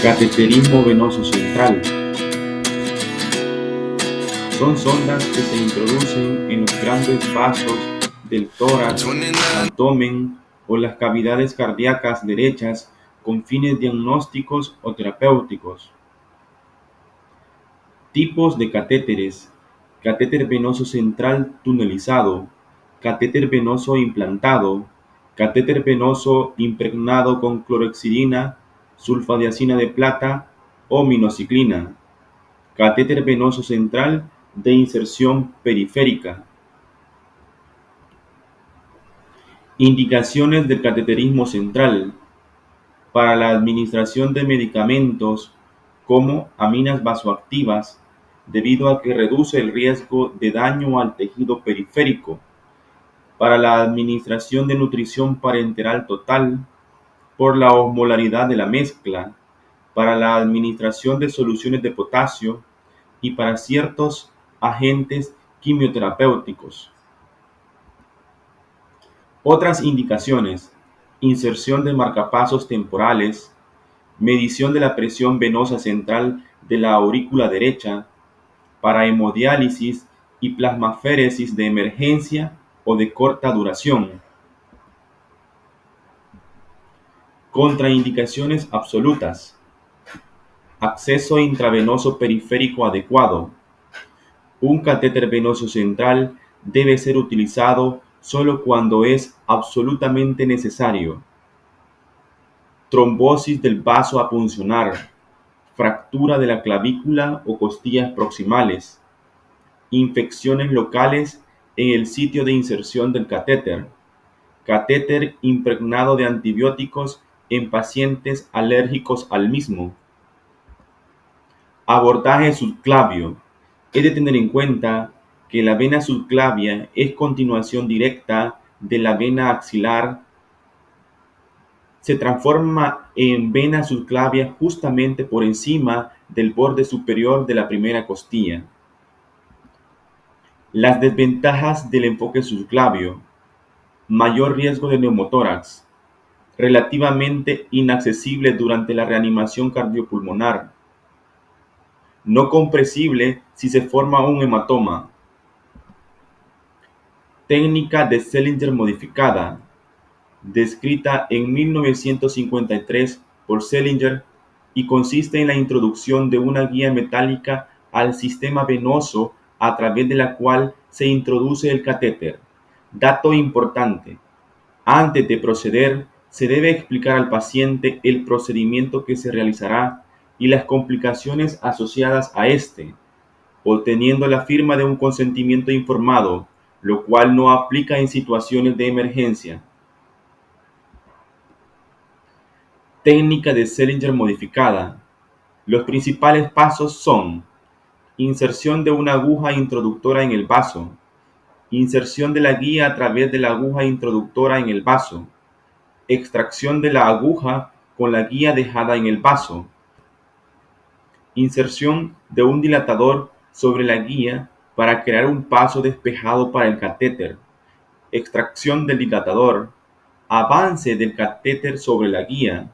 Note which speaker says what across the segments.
Speaker 1: Cateterismo venoso central. Son sondas que se introducen en los grandes vasos del tórax, abdomen o las cavidades cardíacas derechas con fines diagnósticos o terapéuticos. Tipos de catéteres: catéter venoso central tunelizado, catéter venoso implantado, catéter venoso impregnado con clorhexidina, sulfadiazina de plata o minociclina, catéter venoso central de inserción periférica. Indicaciones del cateterismo central: para la administración de medicamentos como aminas vasoactivas, debido a que reduce el riesgo de daño al tejido periférico; para la administración de nutrición parenteral total, por la osmolaridad de la mezcla; para la administración de soluciones de potasio y para ciertos agentes quimioterapéuticos. Otras indicaciones: inserción de marcapasos temporales, medición de la presión venosa central de la aurícula derecha, para hemodiálisis y plasmaféresis de emergencia o de corta duración. Contraindicaciones absolutas: acceso intravenoso periférico adecuado. Un catéter venoso central debe ser utilizado solo cuando es absolutamente necesario. Trombosis del vaso a puncionar, fractura de la clavícula o costillas proximales, infecciones locales en el sitio de inserción del catéter, catéter impregnado de antibióticos en pacientes alérgicos al mismo. Abordaje subclavio: es de tener en cuenta que la vena subclavia es continuación directa de la vena axilar. Se transforma en vena subclavia justamente por encima del borde superior de la primera costilla. Las desventajas del enfoque subclavio: mayor riesgo de neumotórax, relativamente inaccesible durante la reanimación cardiopulmonar, no compresible si se forma un hematoma. Técnica de Sellinger modificada, descrita en 1953 por Sellinger, y consiste en la introducción de una guía metálica al sistema venoso a través de la cual se introduce el catéter. Dato importante: antes de proceder, se debe explicar al paciente el procedimiento que se realizará y las complicaciones asociadas a este, obteniendo la firma de un consentimiento informado, lo cual no aplica en situaciones de emergencia. Técnica de Sellinger modificada. Los principales pasos son: inserción de una aguja introductora en el vaso, inserción de la guía a través de la aguja introductora en el vaso, extracción de la aguja con la guía dejada en el vaso, inserción de un dilatador sobre la guía para crear un paso despejado para el catéter, extracción del dilatador, avance del catéter sobre la guía,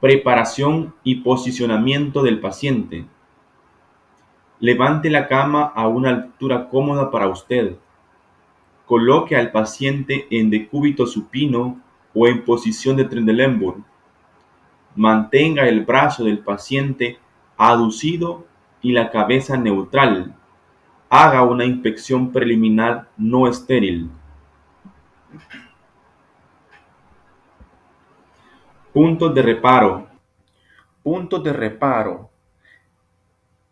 Speaker 1: preparación y posicionamiento del paciente. Levante la cama a una altura cómoda para usted. Coloque al paciente en decúbito supino o en posición de Trendelenburg. Mantenga el brazo del paciente aducido y la cabeza neutral. Haga una inspección preliminar no estéril. Puntos de reparo. Puntos de reparo.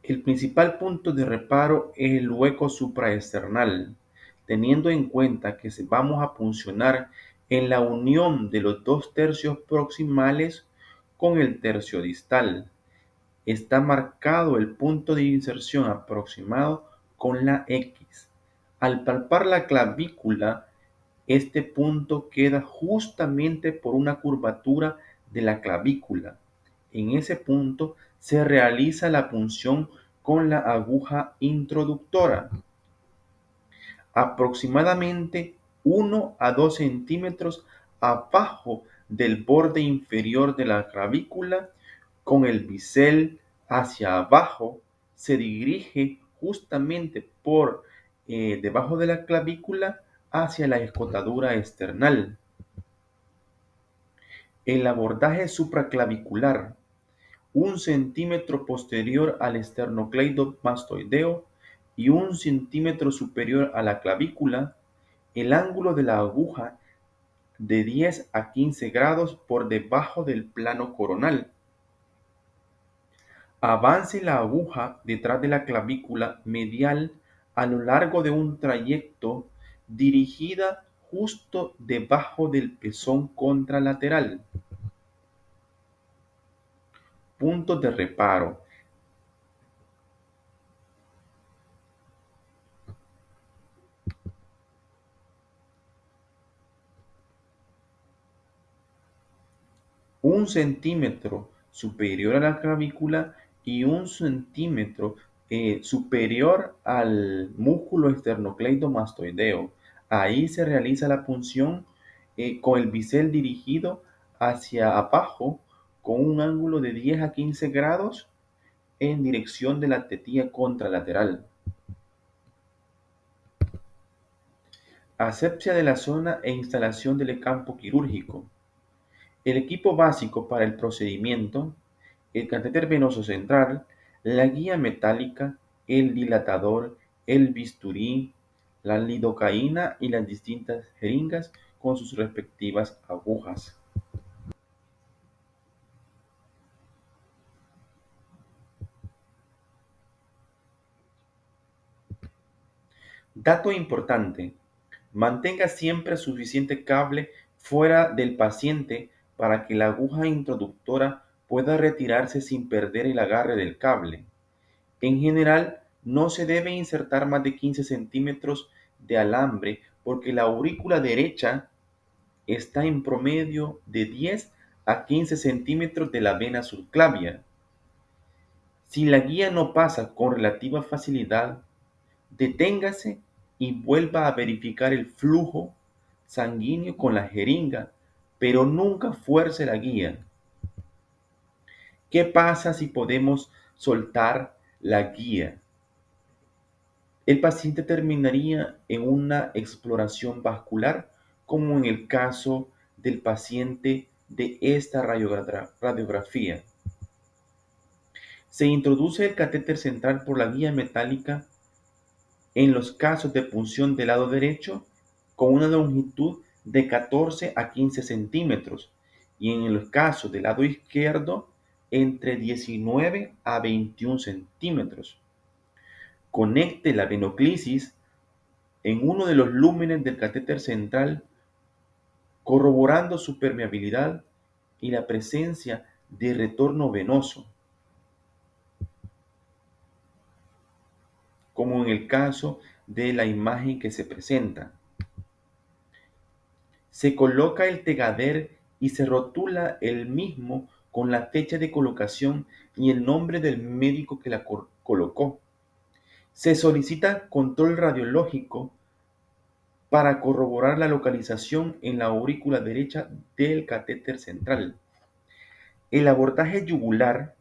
Speaker 1: El principal punto de reparo es el hueco supraesternal, teniendo en cuenta que vamos a puncionar en la unión de los dos tercios proximales con el tercio distal. Está marcado el punto de inserción aproximado con la X. Al palpar la clavícula, este punto queda justamente por una curvatura de la clavícula. En ese punto se realiza la punción con la aguja introductora. Aproximadamente 1 a 2 centímetros abajo del borde inferior de la clavícula con el bisel hacia abajo, se dirige justamente por debajo de la clavícula hacia la escotadura esternal. El abordaje supraclavicular, 1 centímetro posterior al esternocleidomastoideo y 1 centímetro superior a la clavícula, el ángulo de la aguja de 10 a 15 grados por debajo del plano coronal. Avance la aguja detrás de la clavícula medial a lo largo de un trayecto dirigida justo debajo del pezón contralateral. Puntos de reparo. Un centímetro superior a la clavícula y 1 centímetro superior al músculo esternocleidomastoideo. Ahí se realiza la punción con el bisel dirigido hacia abajo con un ángulo de 10 a 15 grados en dirección de la tetilla contralateral. Asepsia de la zona e instalación del campo quirúrgico. El equipo básico para el procedimiento: el catéter venoso central, la guía metálica, el dilatador, el bisturí, la lidocaína y las distintas jeringas con sus respectivas agujas. Dato importante: mantenga siempre suficiente cable fuera del paciente para que la aguja introductora pueda retirarse sin perder el agarre del cable. En general, no se debe insertar más de 15 centímetros de alambre porque la aurícula derecha está en promedio de 10 a 15 centímetros de la vena subclavia. Si la guía no pasa con relativa facilidad, deténgase y vuelva a verificar el flujo sanguíneo con la jeringa, pero nunca fuerce la guía. ¿Qué pasa si podemos soltar la guía? El paciente terminaría en una exploración vascular, como en el caso del paciente de esta radiografía. Se introduce el catéter central por la guía metálica en los casos de punción del lado derecho con una longitud de 14 a 15 centímetros y en el caso del lado izquierdo entre 19 a 21 centímetros. Conecte la venoclisis en uno de los lúmenes del catéter central, corroborando su permeabilidad y la presencia de retorno venoso, como en el caso de la imagen que se presenta. Se coloca el tegader y se rotula el mismo con la fecha de colocación y el nombre del médico que la colocó. Se solicita control radiológico para corroborar la localización en la aurícula derecha del catéter central. El abordaje yugular: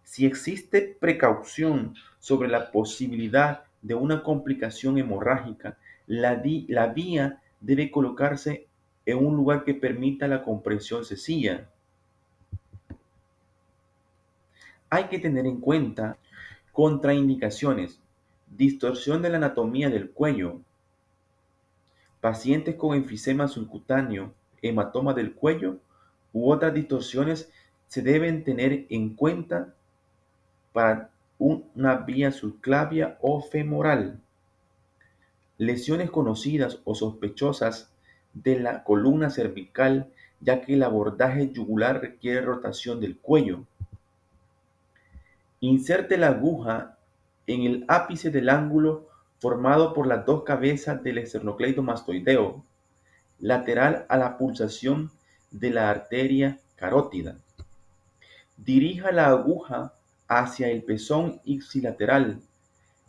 Speaker 1: si existe precaución sobre la posibilidad de una complicación hemorrágica, la vía debe colocarse en un lugar que permita la compresión sencilla. Hay que tener en cuenta contraindicaciones: distorsión de la anatomía del cuello, pacientes con enfisema subcutáneo, hematoma del cuello u otras distorsiones se deben tener en cuenta para una vía subclavia o femoral. Lesiones conocidas o sospechosas de la columna cervical, ya que el abordaje yugular requiere rotación del cuello. Inserte la aguja en el ápice del ángulo formado por las dos cabezas del esternocleidomastoideo, lateral a la pulsación de la arteria carótida. Dirija la aguja hacia el pezón ipsilateral.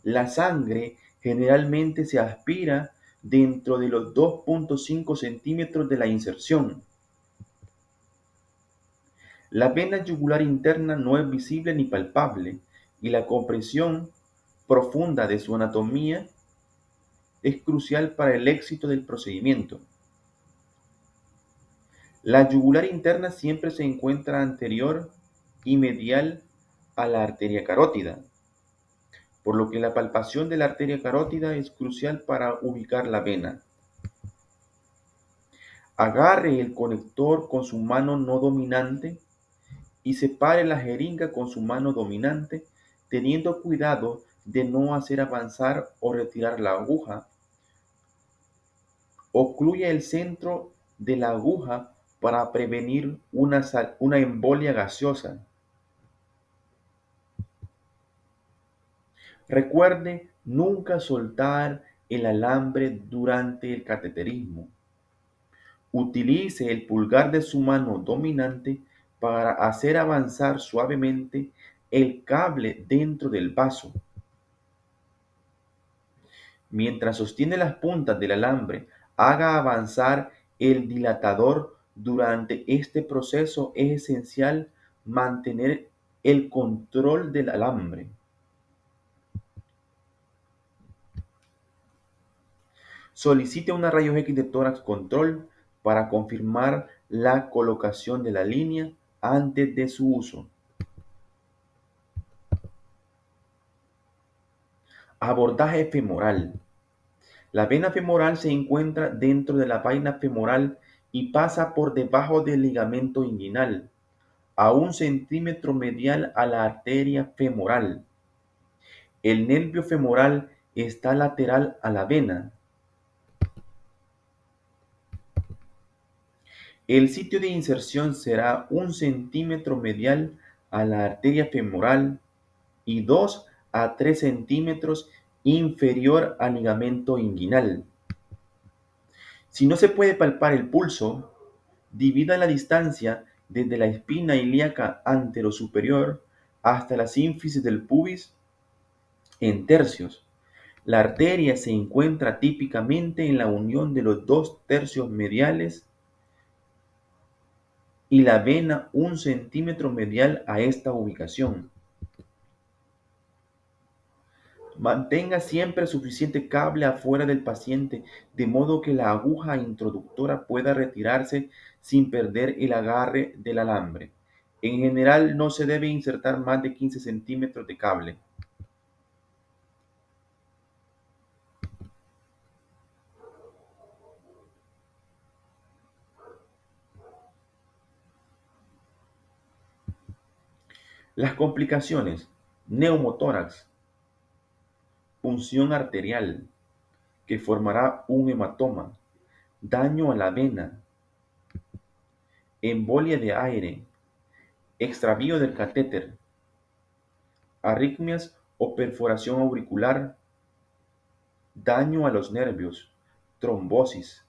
Speaker 1: La sangre generalmente se aspira dentro de los 2.5 centímetros de la inserción. La vena yugular interna no es visible ni palpable y la comprensión profunda de su anatomía es crucial para el éxito del procedimiento. La yugular interna siempre se encuentra anterior y medial a la arteria carótida, por lo que la palpación de la arteria carótida es crucial para ubicar la vena. Agarre el conector con su mano no dominante y separe la jeringa con su mano dominante, teniendo cuidado de no hacer avanzar o retirar la aguja. Ocluya el centro de la aguja para prevenir una embolia gaseosa. Recuerde nunca soltar el alambre durante el cateterismo. Utilice el pulgar de su mano dominante para hacer avanzar suavemente el cable dentro del vaso. Mientras sostiene las puntas del alambre, haga avanzar el dilatador. Durante este proceso es esencial mantener el control del alambre. Solicite una rayos X de tórax control para confirmar la colocación de la línea antes de su uso. Abordaje femoral. La vena femoral se encuentra dentro de la vaina femoral y pasa por debajo del ligamento inguinal, a 1 centímetro medial a la arteria femoral. El nervio femoral está lateral a la vena. El sitio de inserción será 1 centímetro medial a la arteria femoral y 2 a 3 centímetros inferior al ligamento inguinal. Si no se puede palpar el pulso, divida la distancia desde la espina ilíaca anterosuperior hasta la sínfisis del pubis en tercios. La arteria se encuentra típicamente en la unión de los 2 tercios mediales y la vena 1 centímetro medial a esta ubicación. Mantenga siempre suficiente cable afuera del paciente, de modo que la aguja introductora pueda retirarse sin perder el agarre del alambre. En general, no se debe insertar más de 15 centímetros de cable. Las complicaciones: neumotórax, punción arterial, que formará un hematoma, daño a la vena, embolia de aire, extravío del catéter, arritmias o perforación auricular, daño a los nervios, trombosis.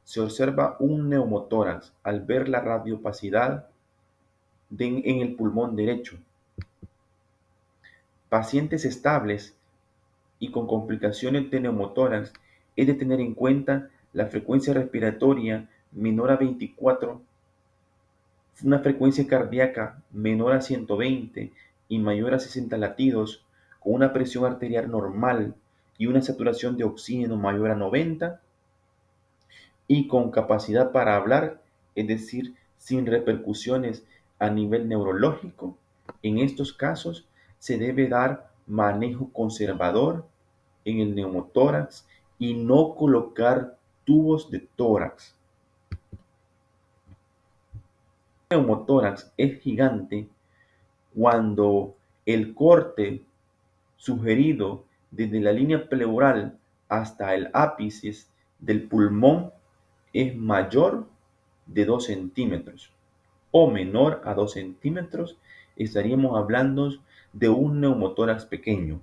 Speaker 1: Se observa un neumotórax al ver la radiopacidad en el pulmón derecho. Pacientes estables y con complicaciones de neumotórax es de tener en cuenta la frecuencia respiratoria menor a 24, una frecuencia cardíaca menor a 120 y mayor a 60 latidos, con una presión arterial normal y una saturación de oxígeno mayor a 90 y con capacidad para hablar, es decir, sin repercusiones a nivel neurológico. En estos casos se debe dar manejo conservador en el neumotórax y no colocar tubos de tórax. El neumotórax es gigante cuando el corte sugerido desde la línea pleural hasta el ápice del pulmón es mayor de 2 centímetros o menor a 2 centímetros, estaríamos hablando de un neumotórax pequeño.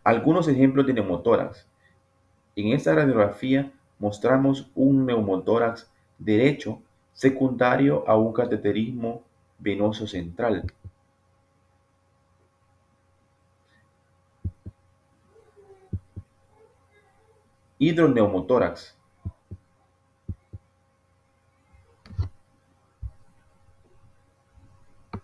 Speaker 1: Algunos ejemplos de neumotórax. En esta radiografía mostramos un neumotórax derecho secundario a un cateterismo venoso central. hidroneumotórax.